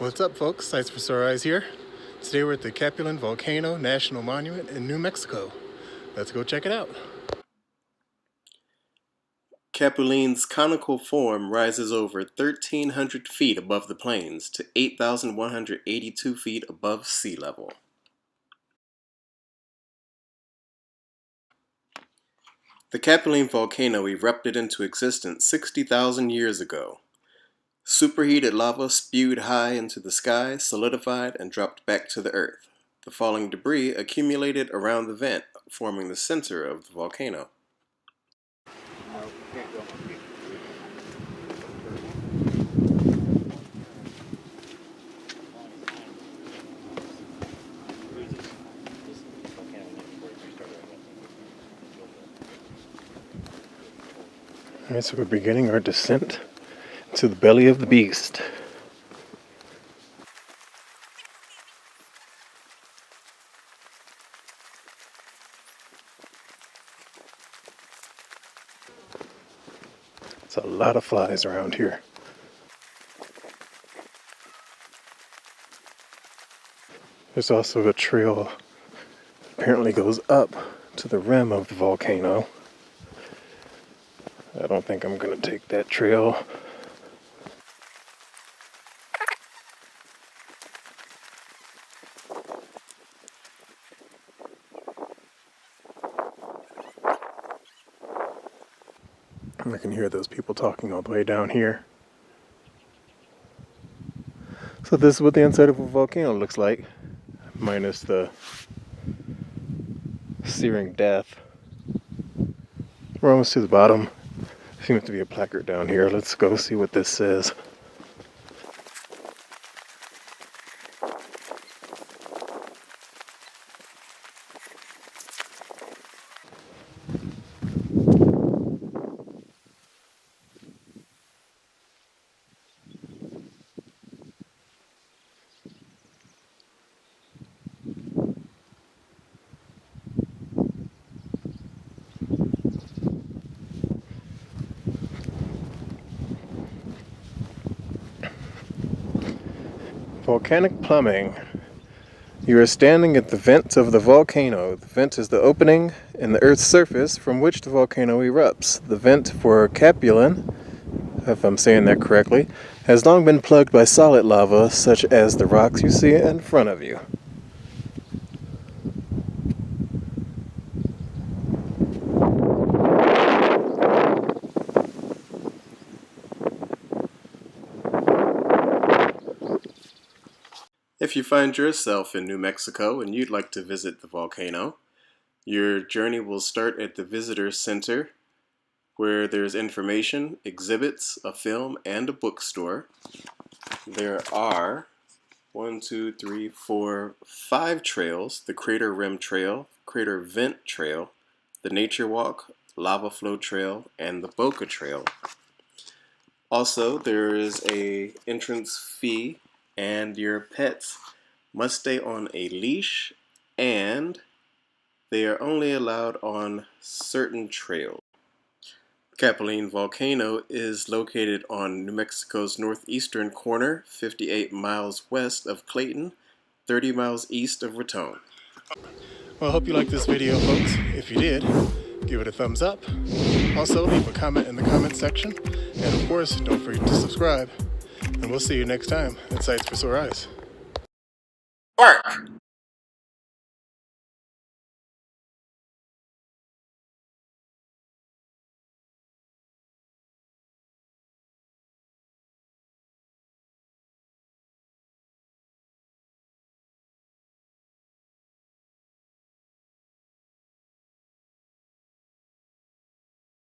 What's up, folks? Sights for Sore Eyes here. Today we're at the Capulin Volcano National Monument in New Mexico. Let's go check it out. Capulin's conical form rises over 1,300 feet above the plains to 8,182 feet above sea level. The Capulin Volcano erupted into existence 60,000 years ago. Superheated lava spewed high into the sky, solidified, and dropped back to the earth. The falling debris accumulated around the vent, forming the center of the volcano. Alright, so we're beginning our descent to the belly of the beast. There's a lot of flies around here. There's also a trail that apparently goes up to the rim of the volcano. I don't think I'm going to take that trail. I can hear those people talking all the way down here. So this is what the inside of a volcano looks like, minus the searing death. We're almost to the bottom. There seems to be a placard down here. Let's go see what this says. Volcanic plumbing. You are standing at the vent of the volcano. The vent is the opening in the Earth's surface from which the volcano erupts. The vent for Capulin, if I'm saying that correctly, has long been plugged by solid lava such as the rocks you see in front of you. If you find yourself in New Mexico and you'd like to visit the volcano, your journey will start at the Visitor Center, where there's information, exhibits, a film, and a bookstore. There are 5 trails: the Crater Rim Trail, Crater Vent Trail, the Nature Walk, Lava Flow Trail, and the Boca Trail. Also, there is an entrance fee, and your pets must stay on a leash, and they are only allowed on certain trails. Capulin Volcano is located on New Mexico's northeastern corner, 58 miles west of Clayton, 30 miles east of Raton. Well, I hope you liked this video, folks. If you did, give it a thumbs up. Also, leave a comment in the comment section. And of course, don't forget to subscribe. And we'll see you next time at Sights for Sore Eyes. Bark!